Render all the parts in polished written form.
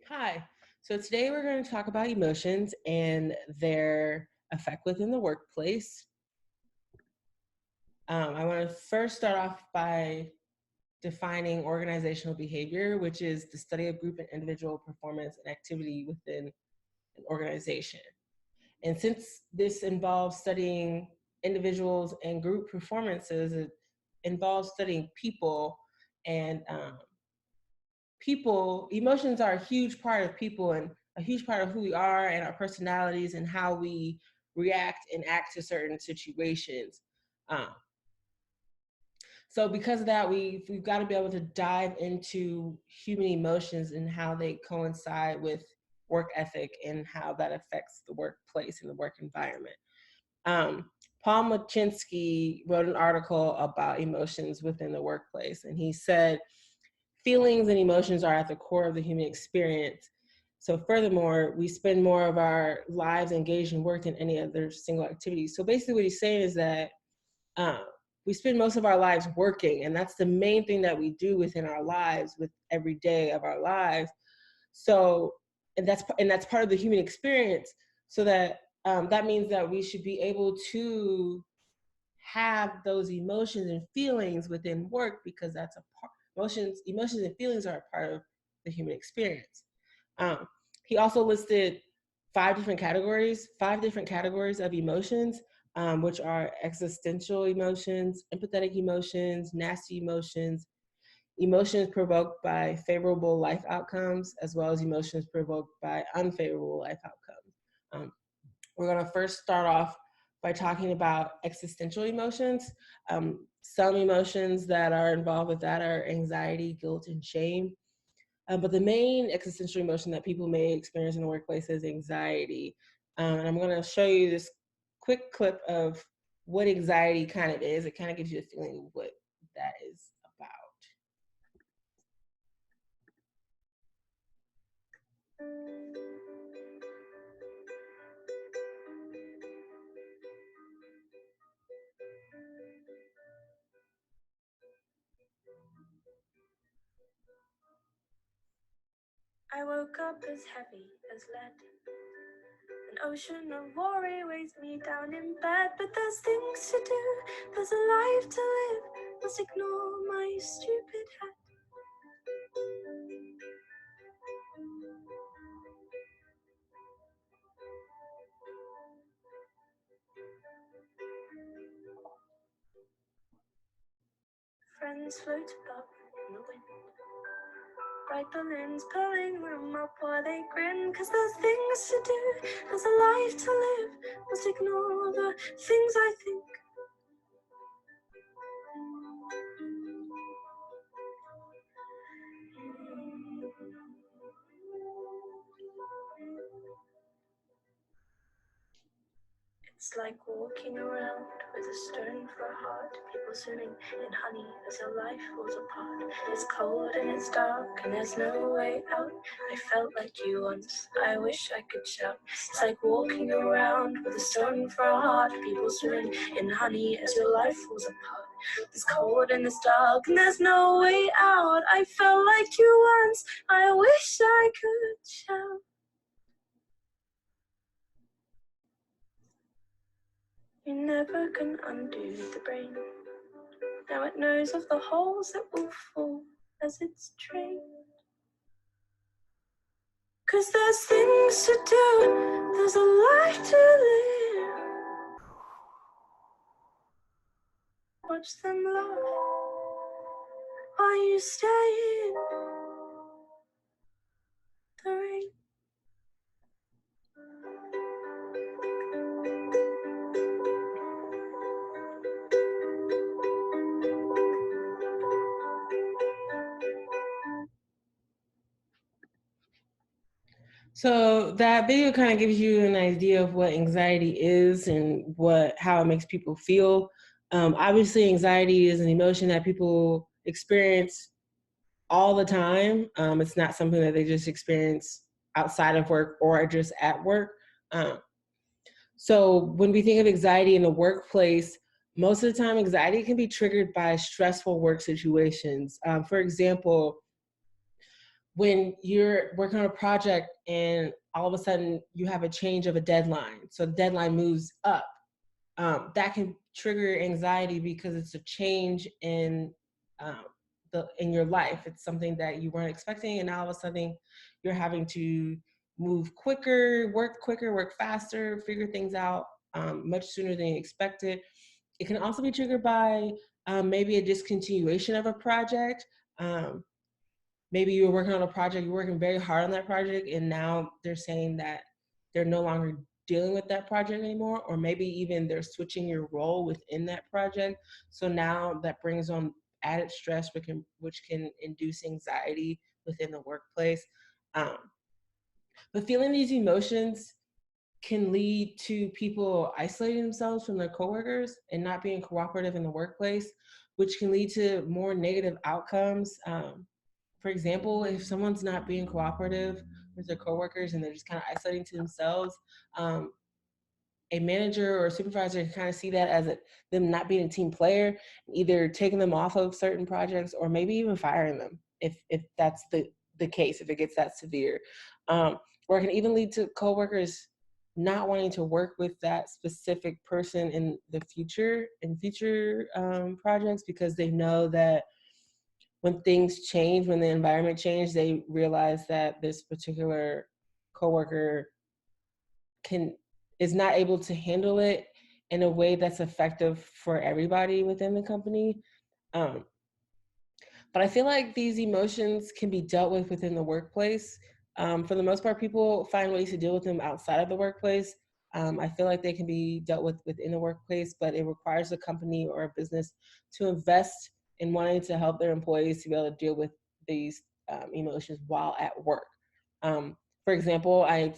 Hi. So today we're going to talk about emotions and their effect within the workplace. I want to first start off by defining organizational behavior, which is the study of group and individual performance and activity within an organization. And since this involves studying individuals and group performances, it involves studying people and emotions are a huge part of people and a huge part of who we are and our personalities and how we react and act to certain situations. Um, so because of that, we've got to be able to dive into human emotions and how they coincide with work ethic and how that affects the workplace and the work environment. Um, Paul Machinsky wrote an article about emotions within the workplace, and he said, feelings and emotions are at the core of the human experience. So furthermore, we spend more of our lives engaged in work than any other single activity. So basically what he's saying is that uh, we spend most of our lives working, and that's the main thing that we do within our lives with every day of our lives. So, and that's part of the human experience. So that means that we should be able to have those emotions and feelings within work because that's a part. Emotions and feelings are a part of the human experience. Um, he also listed five different categories of emotions, which are existential emotions, empathetic emotions, nasty emotions, emotions provoked by favorable life outcomes, as well as emotions provoked by unfavorable life outcomes. We're going to first start off by talking about existential emotions. Some emotions that are involved with that are anxiety, guilt, and shame. But the main existential emotion that people may experience in the workplace is anxiety. And I'm going to show you this quick clip of what anxiety kind of is. It kind of gives you a feeling of what that is about. I woke up as heavy as lead. An ocean of worry weighs me down in bed. But there's things to do, there's a life to live. Must ignore my stupid head. Friends float above in the wind. Bright balloons pulling them up while they grin. Cause there's things to do, there's a life to live. Must ignore the things I think. It's like walking around with a stone for a heart. People swimming in honey as your life falls apart. It's cold and it's dark and there's no way out. I felt like you once, I wish I could shout. It's like walking around with a stone for a heart. People swimming in honey as your life falls apart. It's cold and it's dark and there's no way out. I felt like you once, I wish I could shout. You never can undo the brain. Now it knows of the holes that will fall as it's trained. Cause there's things to do, there's a life to live. Watch them laugh while you stay in the rain. So that video kind of gives you an idea of what anxiety is and how it makes people feel. Obviously, anxiety is an emotion that people experience all the time. It's not something that they just experience outside of work or just at work. So when we think of anxiety in the workplace, most of the time anxiety can be triggered by stressful work situations. For example, when you're working on a project and all of a sudden you have a change of a deadline, so the deadline moves up, that can trigger anxiety because it's a change um, in your life. It's something that you weren't expecting, and now all of a sudden you're having to move quicker, work faster, figure things out much sooner than you expected. It can also be triggered by maybe a discontinuation of a project. Um, Maybe you were working on a project, you're working very hard on that project, and now they're saying that they're no longer dealing with that project anymore, or maybe even they're switching your role within that project. So now that brings on added stress, which can induce anxiety within the workplace. Um, but feeling these emotions can lead to people isolating themselves from their coworkers and not being cooperative in the workplace, which can lead to more negative outcomes. For example, if someone's not being cooperative with their coworkers and they're just kind of isolating to themselves, um, a manager or a supervisor can kind of see that as them not being a team player, either taking them off of certain projects or maybe even firing them if that's the case, if it gets that severe. Or it can even lead to coworkers not wanting to work with that specific person in the future, in future projects, because they know that when things change, when the environment change, they realize that this particular coworker can is not able to handle it in a way that's effective for everybody within the company. Um, but I feel like these emotions can be dealt with within the workplace. For the most part, people find ways to deal with them outside of the workplace. I feel like they can be dealt with within the workplace, but it requires a company or a business to invest in wanting to help their employees to be able to deal with these emotions while at work. For example, I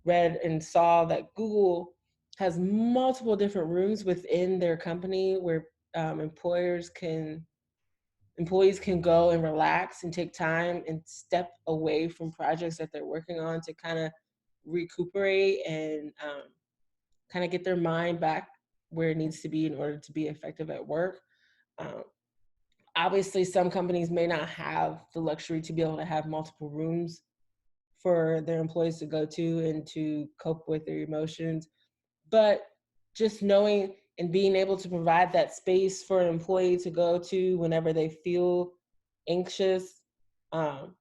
read and saw that Google has multiple different rooms within their company where employees can go and relax and take time and step away from projects that they're working on to kind of recuperate and kind of get their mind back where it needs to be in order to be effective at work. Um, Obviously, some companies may not have the luxury to be able to have multiple rooms for their employees to go to and to cope with their emotions. But just knowing and being able to provide that space for an employee to go to whenever they feel anxious, um,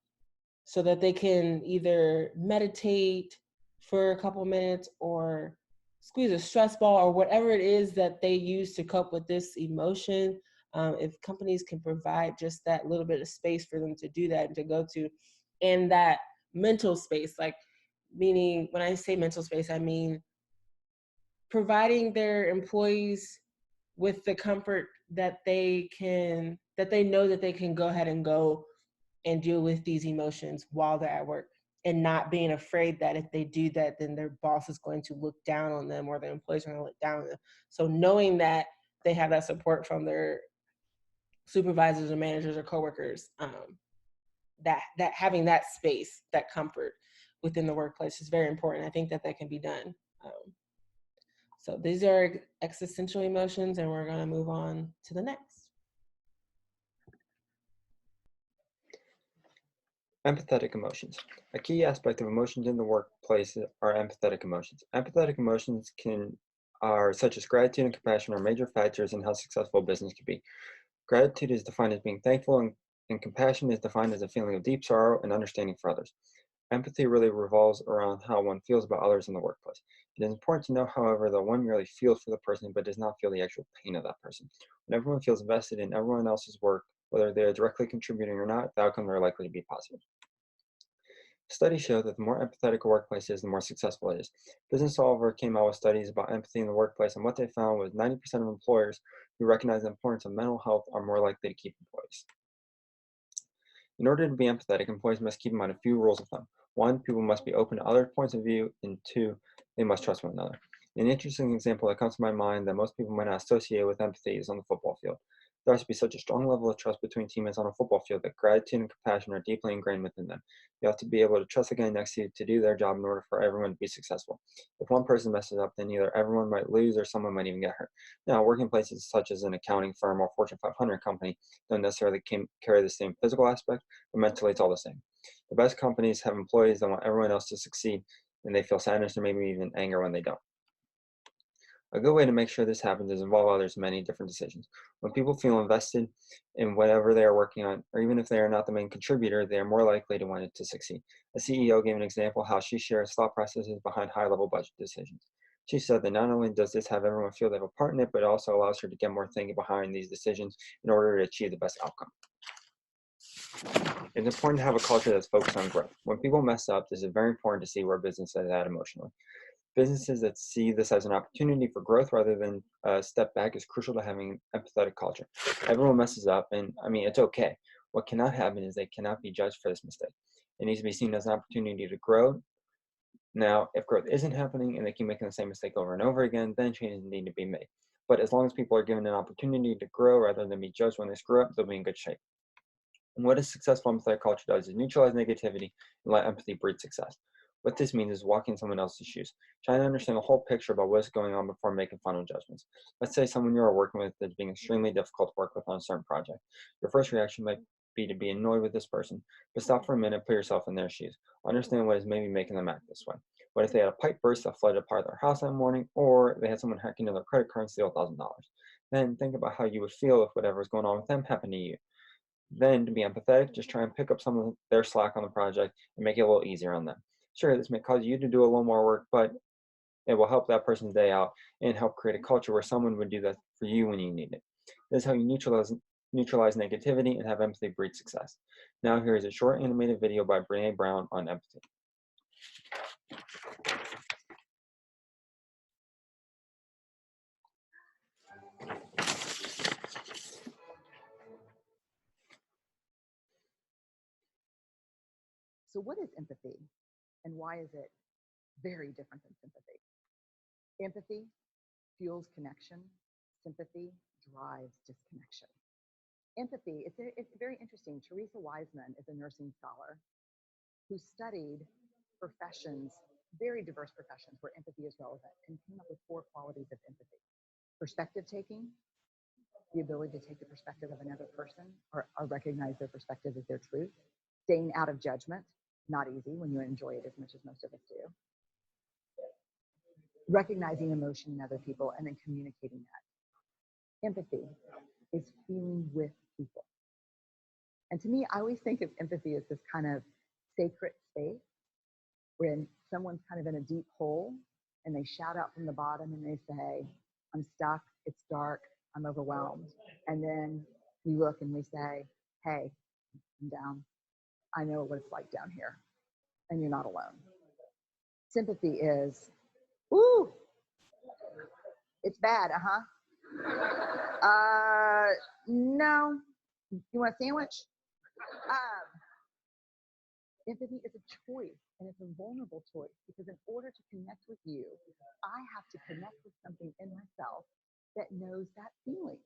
so that they can either meditate for a couple minutes or squeeze a stress ball or whatever it is that they use to cope with this emotion. If companies can provide just that little bit of space for them to do that and to go to, and that mental space, like, meaning when I say mental space, I mean providing their employees with the comfort that they know that they can go ahead and go and deal with these emotions while they're at work, and not being afraid that if they do that, then their boss is going to look down on them or their employees are going to look down on them. So knowing that they have that support from their supervisors or managers or coworkers, that having that space, that comfort within the workplace is very important. I think that can be done. So these are existential emotions, and we're going to move on to the next. Empathetic emotions. A key aspect of emotions in the workplace are empathetic emotions. Empathetic emotions are such as gratitude and compassion are major factors in how successful a business can be. Gratitude is defined as being thankful, and compassion is defined as a feeling of deep sorrow and understanding for others. Empathy really revolves around how one feels about others in the workplace. It is important to know, however, that one merely feels for the person but does not feel the actual pain of that person. When everyone feels invested in everyone else's work, whether they are directly contributing or not, the outcomes are likely to be positive. Studies show that the more empathetic a workplace is, the more successful it is. Business Solver came out with studies about empathy in the workplace, and what they found was 90% of employers who recognize the importance of mental health are more likely to keep employees. In order to be empathetic, employees must keep in mind a few rules of thumb. 1, people must be open to other points of view, and 2, they must trust one another. An interesting example that comes to my mind that most people might not associate with empathy is on the football field. There has to be such a strong level of trust between teammates on a football field that gratitude and compassion are deeply ingrained within them. You have to be able to trust the guy next to you to do their job in order for everyone to be successful. If one person messes up, then either everyone might lose or someone might even get hurt. Now, working places such as an accounting firm or Fortune 500 company don't necessarily carry the same physical aspect, but mentally it's all the same. The best companies have employees that want everyone else to succeed, and they feel sadness or maybe even anger when they don't. A good way to make sure this happens is involve others in many different decisions. When people feel invested in whatever they are working on, or even if they are not the main contributor, they are more likely to want it to succeed. A CEO gave an example how she shares thought processes behind high-level budget decisions. She said that not only does this have everyone feel they have a part in it, but it also allows her to get more thinking behind these decisions in order to achieve the best outcome. It's important to have a culture that's focused on growth. When people mess up, this is very important to see where business is at emotionally. Businesses that see this as an opportunity for growth rather than a step back is crucial to having an empathetic culture. Everyone messes up, and I mean, it's okay. What cannot happen is they cannot be judged for this mistake. It needs to be seen as an opportunity to grow. Now, if growth isn't happening and they keep making the same mistake over and over again, then changes need to be made. But as long as people are given an opportunity to grow rather than be judged when they screw up, they'll be in good shape. And what a successful empathetic culture does is neutralize negativity and let empathy breed success. What this means is walking in someone else's shoes, trying to understand the whole picture about what's going on before making final judgments. Let's say someone you are working with is being extremely difficult to work with on a certain project. Your first reaction might be to be annoyed with this person, but stop for a minute, put yourself in their shoes. Understand what is maybe making them act this way. What if they had a pipe burst that flooded a part of their house that morning, or they had someone hack into their credit card and steal $1,000? Then think about how you would feel if whatever is going on with them happened to you. Then, to be empathetic, just try and pick up some of their slack on the project and make it a little easier on them. Sure, this may cause you to do a little more work, but it will help that person's day out and help create a culture where someone would do that for you when you need it. This is how you neutralize negativity and have empathy breed success. Now, here is a short animated video by Brene Brown on empathy. So what is empathy, and why is it very different than sympathy? Empathy fuels connection. Sympathy drives disconnection. Empathy, it's very interesting. Teresa Wiseman is a nursing scholar who studied professions, very diverse professions where empathy is relevant, and came up with 4 qualities of empathy. Perspective taking, the ability to take the perspective of another person or recognize their perspective as their truth. Staying out of judgment, not easy when you enjoy it as much as most of us do. Recognizing emotion in other people and then communicating that. Empathy is feeling with people. And to me, I always think of empathy as this kind of sacred space when someone's kind of in a deep hole and they shout out from the bottom and they say, I'm stuck, it's dark, I'm overwhelmed. And then we look and we say, hey, I'm down. I know what it's like down here, and you're not alone. Sympathy is, ooh, it's bad, no, you want a sandwich? Empathy is a choice, and it's a vulnerable choice, because in order to connect with you, I have to connect with something in myself that knows that feeling.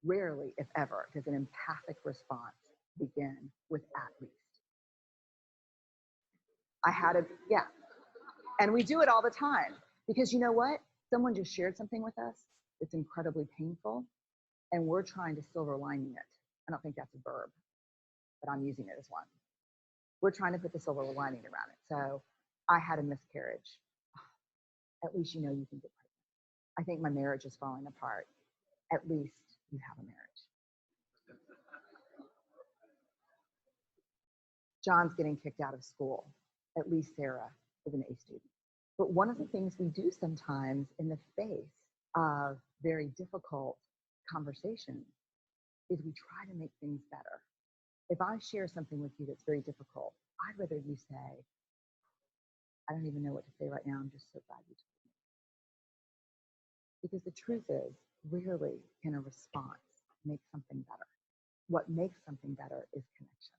Rarely, if ever, does an empathic response begin with at least. And we do it all the time, because you know what? Someone just shared something with us that's incredibly painful, and we're trying to silver lining it. I don't think that's a verb, but I'm using it as one. We're trying to put the silver lining around it. So I had a miscarriage. At least you know you can get pregnant. I think my marriage is falling apart. At least you have a marriage. John's getting kicked out of school. At least Sarah is an A student. But one of the things we do sometimes in the face of very difficult conversations is we try to make things better. If I share something with you that's very difficult, I'd rather you say, I don't even know what to say right now. I'm just so glad you told me. Because the truth is, rarely can a response make something better. What makes something better is connection.